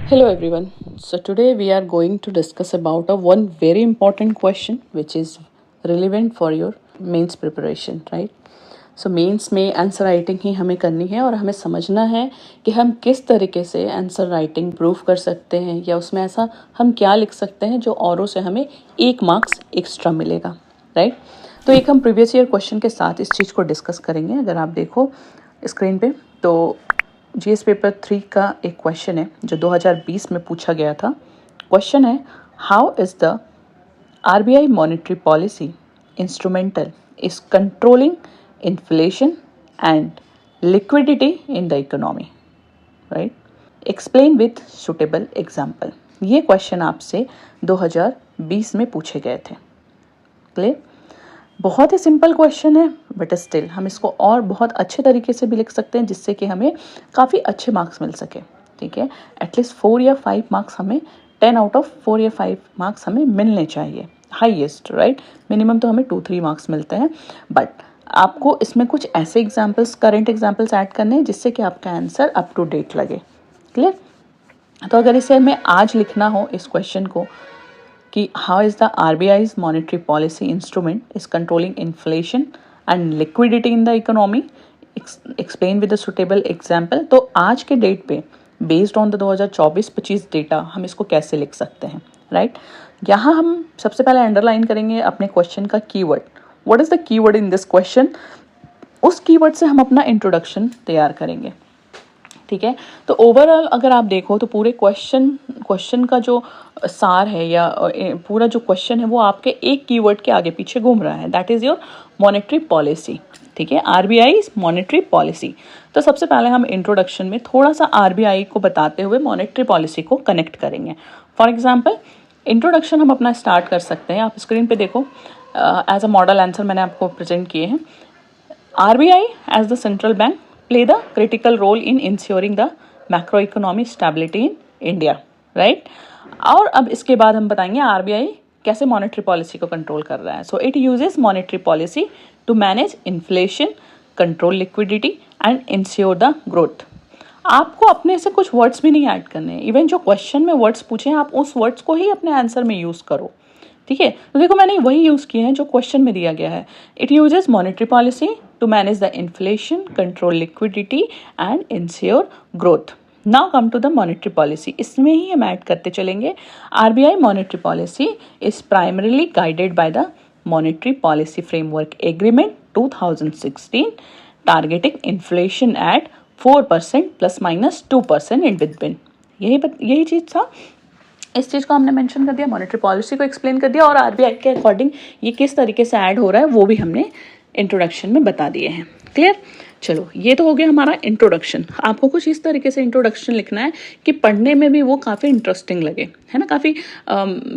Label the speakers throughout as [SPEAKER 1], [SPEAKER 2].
[SPEAKER 1] Hello everyone. So today we are going to discuss about a one very important question which is relevant for your mains preparation, right? So mains में answer writing ही हमें करनी है और हमें समझना है कि हम किस तरीके से आंसर राइटिंग प्रूव कर सकते हैं या उसमें ऐसा हम क्या लिख सकते हैं जो औरों से हमें 1 मार्क्स एक्स्ट्रा मिलेगा, राइट? तो एक हम प्रीवियस ईयर क्वेश्चन के साथ इस चीज़ को डिस्कस करेंगे। अगर आप देखो स्क्रीन पे तो जीएस पेपर 3 का एक क्वेश्चन है जो 2020 में पूछा गया था। क्वेश्चन है, how is the RBI monetary policy instrumental is controlling inflation and liquidity in the economy, right? Explain with suitable example. ये क्वेश्चन आपसे 2020 में पूछे गए थे। क्लियर? बहुत ही सिंपल क्वेश्चन है बट स्टिल हम इसको और बहुत अच्छे तरीके से भी लिख सकते हैं जिससे कि हमें काफ़ी अच्छे मार्क्स मिल सके। ठीक है, एटलीस्ट 4 या 5 मार्क्स हमें 10 आउट ऑफ 4 या 5 मार्क्स हमें मिलने चाहिए हाईएस्ट, राइट? मिनिमम तो हमें 2-3 मार्क्स मिलते हैं, बट आपको इसमें कुछ ऐसे एग्जाम्पल्स, करंट एग्जाम्पल्स ऐड करने हैं जिससे कि आपका आंसर अप टू डेट लगे। क्लियर? तो अगर इसे हमें आज लिखना हो इस क्वेश्चन को कि how is the RBI's monetary policy instrument is controlling inflation and liquidity in the economy, explain with the suitable example, तो आज के डेट पे बेस्ड ऑन द 2024-25 डेटा हम इसको कैसे लिख सकते हैं, राइट? यहाँ हम सबसे पहले अंडरलाइन करेंगे अपने क्वेश्चन का keyword. What is the keyword in this question? उस कीवर्ड से हम अपना इंट्रोडक्शन तैयार करेंगे। ठीक है, तो ओवरऑल अगर आप देखो तो पूरे क्वेश्चन का जो सार है या पूरा जो क्वेश्चन है वो आपके एक कीवर्ड के आगे पीछे घूम रहा है, that is your monetary policy. ठीक है, आरबीआई मॉनेटरी पॉलिसी। तो सबसे पहले हम इंट्रोडक्शन में थोड़ा सा आरबीआई को बताते हुए मॉनेटरी पॉलिसी को कनेक्ट करेंगे। फॉर एग्जाम्पल इंट्रोडक्शन हम अपना स्टार्ट कर सकते हैं। आप स्क्रीन पे देखो, एज अ मॉडल आंसर मैंने आपको प्रेजेंट किए हैं। RBI as the central bank play the critical role in ensuring the macroeconomic stability in India, right? और अब इसके बाद हम बताएंगे आरबीआई कैसे मॉनेटरी पॉलिसी को कंट्रोल कर रहा है। So it uses monetary policy to manage inflation, control liquidity and ensure the growth. आपको अपने से कुछ वर्ड्स भी नहीं ऐड करने हैं, इवन जो क्वेश्चन में वर्ड्स पूछे हैं आप उस वर्ड्स को ही अपने आंसर में यूज़ करो। ठीक है, तो देखो मैंने वही यूज़ किए हैं जो क्वेश्चन में दिया गया है। It uses monetary policy to manage the inflation, control liquidity and ensure growth. Now come to the monetary policy. इसमें ही हम ऐड करते चलेंगे, RBI monetary policy is primarily guided by the monetary policy framework agreement 2016 targeting inflation at 4% ±2% in between. यही चीज़ था। इस चीज़ को हमने मेंशन कर दिया, मॉनेटरी पॉलिसी को एक्सप्लेन कर दिया और आरबीआई के अकॉर्डिंग ये किस तरीके से ऐड हो रहा है वो भी हमने इंट्रोडक्शन में बता दिए हैं। क्लियर? चलो, ये तो हो गया हमारा इंट्रोडक्शन। आपको कुछ इस तरीके से इंट्रोडक्शन लिखना है कि पढ़ने में भी वो काफ़ी इंटरेस्टिंग लगे, है ना? काफ़ी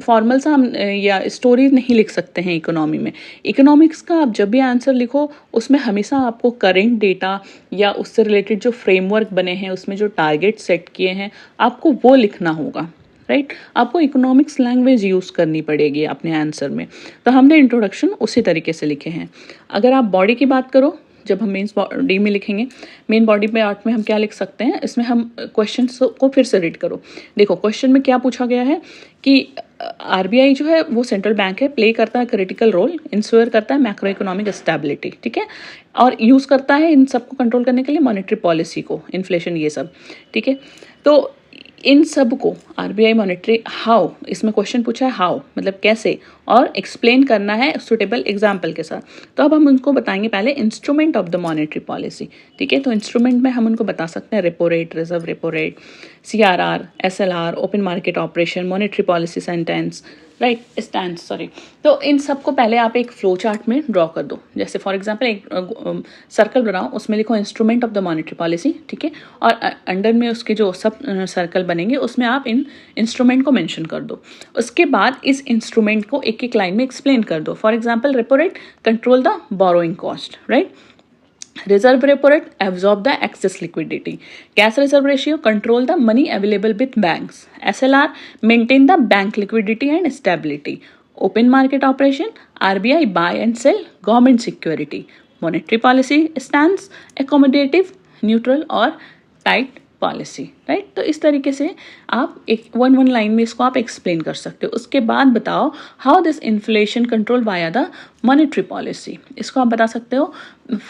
[SPEAKER 1] फॉर्मल सा हम या स्टोरी नहीं लिख सकते हैं इकोनॉमी में। इकोनॉमिक्स का आप जब भी आंसर लिखो उसमें हमेशा आपको करेंट डेटा या उससे रिलेटेड जो फ्रेमवर्क बने हैं, उसमें जो टारगेट सेट किए हैं, आपको वो लिखना होगा, राइट? आपको इकोनॉमिक्स लैंग्वेज यूज़ करनी पड़ेगी अपने आंसर में। तो हमने इंट्रोडक्शन उसी तरीके से लिखे हैं। अगर आप बॉडी की बात करो, जब हम मेंस बॉडी में लिखेंगे, मेन बॉडी पे आर्ट में हम क्या लिख सकते हैं, इसमें हम क्वेश्चन को फिर से रीड करो। देखो क्वेश्चन में क्या पूछा गया है कि आरबीआई जो है वो सेंट्रल बैंक है, प्ले करता है क्रिटिकल रोल, इंश्योर करता है मैक्रो इकोनॉमिक स्टेबिलिटी, ठीक है, और यूज़ करता है इन सबको कंट्रोल करने के लिए मॉनेटरी पॉलिसी को, इन्फ्लेशन, ये सब। ठीक है, तो इन सब को आरबीआई मॉनेटरी हाउ, इसमें क्वेश्चन पूछा है हाउ मतलब कैसे, और एक्सप्लेन करना है सुटेबल एग्जाम्पल के साथ। तो अब हम उनको बताएंगे पहले instrument of the monetary policy. ठीक है, तो इंस्ट्रूमेंट में हम उनको बता सकते हैं repo rate, reserve repo rate, CRR, SLR, open market operation, monetary policy sentence, right, stand, sorry. तो इन सबको पहले आप एक फ्लो चार्ट में ड्रॉ कर दो। जैसे फॉर एग्जांपल एक सर्कल बनाओ, उसमें लिखो instrument of the monetary policy, ठीक है, और अंडर में उसके जो सब सर्कल बनेंगे उसमें आप इन इंस्ट्रूमेंट को मेंशन कर दो। उसके बाद इस इंस्ट्रूमेंट को एक एक लाइन में एक्सप्लेन कर दो। For example repo rate control the borrowing cost, right? Reserve repo rate absorb the excess liquidity. Cash reserve ratio control the money available with banks. SLR maintain the bank liquidity and stability. Open market operation, RBI buy and sell government security. Monetary policy stance accommodative, neutral or tight policy, right. तो इस तरीके से आप एक one line में इसको आप explain कर सकते हो। उसके बाद बताओ how this inflation control via the monetary policy, इसको आप बता सकते हो।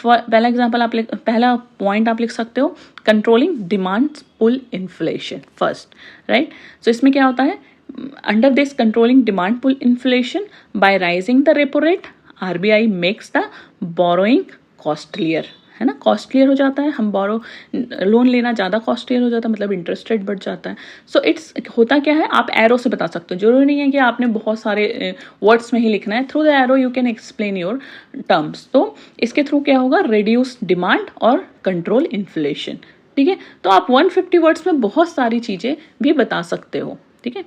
[SPEAKER 1] पहला एग्जांपल आप पहला पॉइंट आप लिख सकते हो controlling demand pull inflation first, right. So इसमें क्या होता है, under this controlling demand pull inflation by raising the repo rate RBI makes the borrowing costlier, है ना, कॉस्टलियर हो जाता है, हम लोन लेना ज़्यादा कॉस्टलियर हो जाता है, मतलब इंटरेस्ट रेट बढ़ जाता है। सो इट्स होता क्या है, आप एरो से बता सकते हो, जरूरी नहीं है कि आपने बहुत सारे वर्ड्स में ही लिखना है। Through the arrow you can explain your terms. तो इसके थ्रू क्या होगा, रिड्यूस डिमांड और कंट्रोल इन्फ्लेशन, ठीक है। तो आप 150 वर्ड्स में बहुत सारी चीज़ें भी बता सकते हो, ठीक है।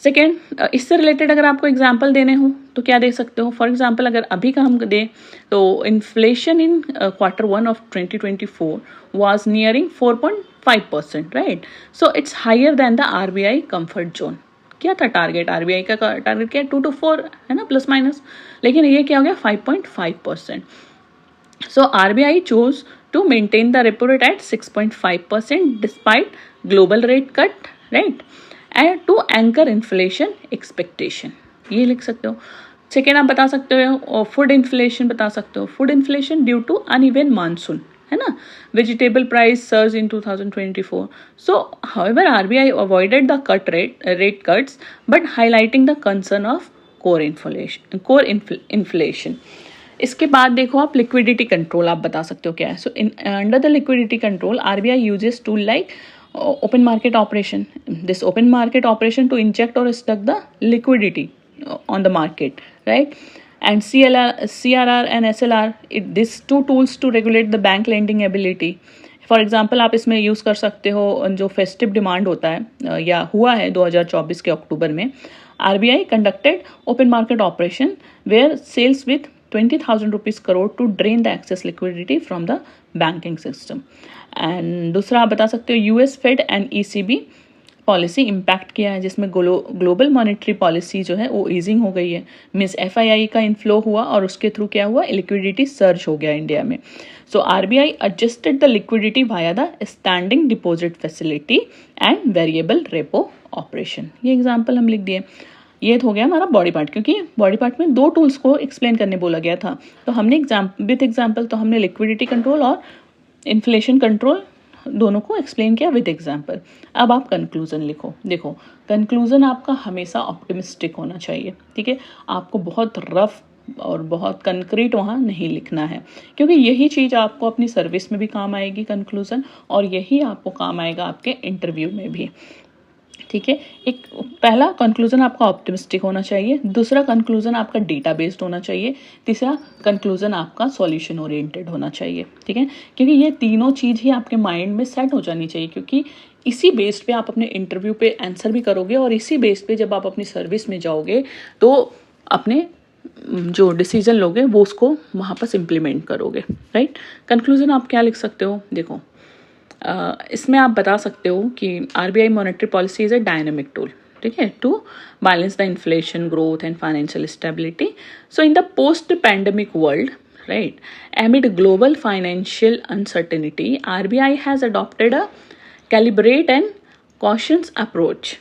[SPEAKER 1] सेकेंड, इससे रिलेटेड अगर आपको एग्जाम्पल देने हो तो क्या दे सकते हो। फॉर एग्जाम्पल अगर अभी का हम दें तो inflation in Q1 of 2024 was nearing 4.5%, right. So it's higher than the RBI comfort zone. क्या था टारगेट, आरबीआई का टारगेट क्या है, 2 to 4 है ना, प्लस माइनस, लेकिन ये क्या हो गया 5.5%। So RBI chose to maintain the repo rate at 6.5% despite global rate cut, right, and to anchor inflation expectation, ये लिख सकते हो। सेकेंड आप बता सकते हो फूड इन्फ्लेशन बता सकते हो, food inflation due to uneven monsoon, है ना, vegetable price surge in 2024। So however RBI avoided the rate cuts but highlighting the concern of core inflation. इसके बाद देखो आप लिक्विडिटी कंट्रोल आप बता सकते हो क्या है। So under the liquidity control RBI uses tool like open market operation, this open market operation to inject or stuck the liquidity on the market, right, and CRR and SLR, these two tools to regulate the bank lending ability. For example आप इसमें use कर सकते हो जो festive demand होता है या हुआ है 2024 के अक्टूबर में, RBI conducted open market operation where sales with 20,000 rupees crore to drain the excess liquidity from the banking system. And दूसरा आप बता सकते हो US Fed and ECB policy impact किया है, जिसमें ग्लोबल मॉनेटरी पॉलिसी जो है वो ईजिंग हो गई है, मीन्स एफआईआई का इनफ्लो हुआ और उसके थ्रू क्या हुआ, लिक्विडिटी सर्ज हो गया इंडिया में। So RBI adjusted the liquidity via the standing deposit facility and variable repo operation. ये एग्जाम्पल हम लिख दिए। ये हो गया हमारा बॉडी पार्ट, क्योंकि बॉडी पार्ट में 2 टूल्स को एक्सप्लेन करने बोला गया था, तो हमने विथ एग्जाम्पल तो हमने लिक्विडिटी कंट्रोल और इन्फ्लेशन कंट्रोल दोनों को एक्सप्लेन किया विद एग्जाम्पल। अब आप कंक्लूजन लिखो। देखो कंक्लूजन आपका हमेशा ऑप्टिमिस्टिक होना चाहिए, ठीक है, आपको बहुत रफ और बहुत कंक्रीट वहाँ नहीं लिखना है, क्योंकि यही चीज़ आपको अपनी सर्विस में भी काम आएगी कंक्लूजन, और यही आपको काम आएगा आपके इंटरव्यू में भी, ठीक है। एक पहला कंक्लूजन आपका ऑप्टिमिस्टिक होना चाहिए, दूसरा कंक्लूजन आपका डेटा बेस्ड होना चाहिए, तीसरा कंक्लूजन आपका सॉल्यूशन ओरिएंटेड होना चाहिए, ठीक है, क्योंकि ये तीनों चीज़ ही आपके माइंड में सेट हो जानी चाहिए, क्योंकि इसी बेस्ड पे आप अपने इंटरव्यू पे आंसर भी करोगे और इसी बेस्ड पे जब आप अपनी सर्विस में जाओगे तो अपने जो डिसीजन लोगे वो उसको वहाँ पर इम्प्लीमेंट करोगे, राइट। कंक्लूजन आप क्या लिख सकते हो, देखो इसमें आप बता सकते हो कि RBI monetary policy is a dynamic tool, ठीक है, to balance the inflation growth and financial stability. So in the post pandemic world, right, amid global financial uncertainty, RBI has adopted a calibrate and cautious approach,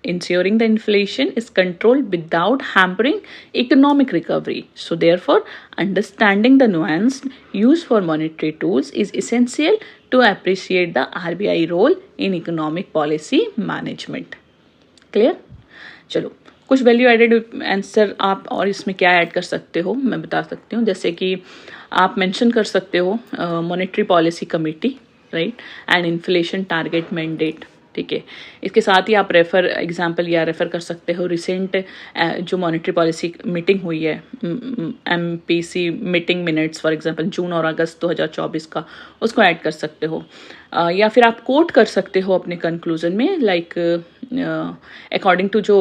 [SPEAKER 1] ensuring the inflation is controlled without hampering economic recovery. So therefore, understanding the nuance used for monetary tools is essential to appreciate the RBI role in economic policy management. Clear? चलो कुछ value added answer आप और इसमें क्या add कर सकते हो मैं बता सकती हूँ, जैसे कि आप मेंशन कर सकते हो monetary policy committee, right, and inflation target mandate, ठीक है। इसके साथ ही आप एग्जांपल या रेफर कर सकते हो रिसेंट जो मॉनेटरी पॉलिसी मीटिंग हुई है, MPC meeting minutes for example June और अगस्त 2024 का, उसको ऐड कर सकते हो, या फिर आप कोट कर सकते हो अपने कंक्लूजन में, लाइक अकॉर्डिंग टू जो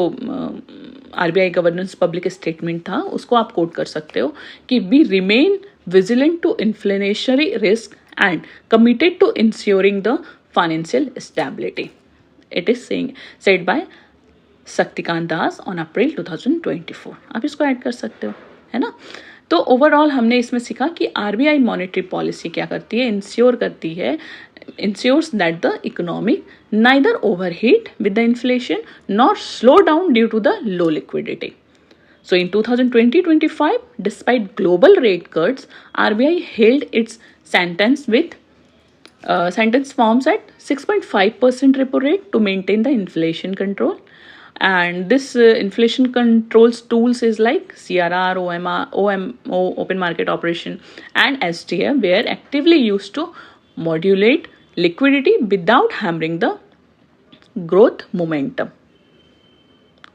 [SPEAKER 1] आरबीआई गवर्नेंस पब्लिक स्टेटमेंट था उसको आप कोट कर सकते हो कि we remain vigilant to inflationary risk and committed to ensuring the financial stability. It is said by Shaktikanta Das on April 2024। आप इसको ऐड कर सकते हो, है ना। तो ओवरऑल हमने इसमें सीखा कि आरबीआई मॉनेटरी पॉलिसी क्या करती है, इंश्योर करती है ensures that the economy neither overheat with the inflation nor slow down due to the low liquidity. So in 2020-25, despite global rate cuts, RBI held its sentence forms at 6.5% repo rate to maintain the inflation control. And this inflation controls tools is like CRR, OMO, open market operation, and STF were actively used to modulate liquidity without hammering the growth momentum.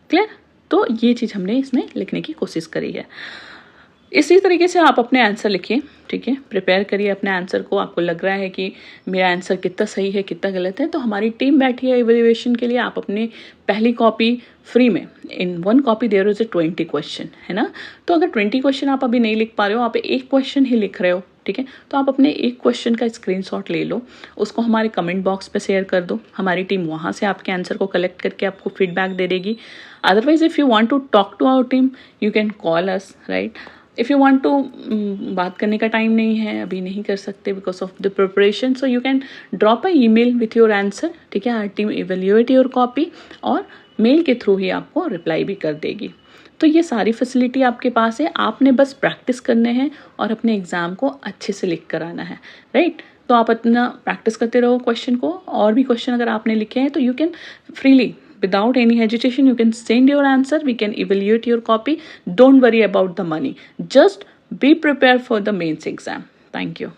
[SPEAKER 1] Clear? तो ये चीज़ हमने इसमें लिखने की कोशिश करी है. इसी तरीके से आप अपने आंसर लिखिए, ठीक है, प्रिपेयर करिए अपने आंसर को. आपको लग रहा है कि मेरा आंसर कितना सही है कितना गलत है, तो हमारी टीम बैठी है इवैल्यूएशन के लिए. आप अपनी पहली कॉपी फ्री में, इन 1 कॉपी देयर इज 20 क्वेश्चन, है ना. तो अगर 20 क्वेश्चन आप अभी नहीं लिख पा रहे हो, आप एक क्वेश्चन ही लिख रहे हो, ठीक है, तो आप अपने एक क्वेश्चन का स्क्रीनशॉट ले लो, उसको हमारे कमेंट बॉक्स पे शेयर कर दो. हमारी टीम वहाँ से आपके आंसर को कलेक्ट करके आपको फीडबैक दे देगी. Otherwise if you want to talk to our team, you can call us, right. If you want to बात करने का टाइम नहीं है, अभी नहीं कर सकते because of the preparation, so you can drop a email with your answer, ठीक है. Our team evaluate your copy और मेल के थ्रू ही आपको रिप्लाई भी कर देगी. तो ये सारी फैसिलिटी आपके पास है, आपने बस प्रैक्टिस करने हैं और अपने एग्ज़ाम को अच्छे से लिख कर आना है, राइट. तो आप अपना प्रैक्टिस करते रहो क्वेश्चन को. और भी क्वेश्चन अगर आपने लिखे हैं तो you can freely, without any hesitation, you can send your answer. We can evaluate your copy. Don't worry about the money. Just be prepared for the mains exam. Thank you.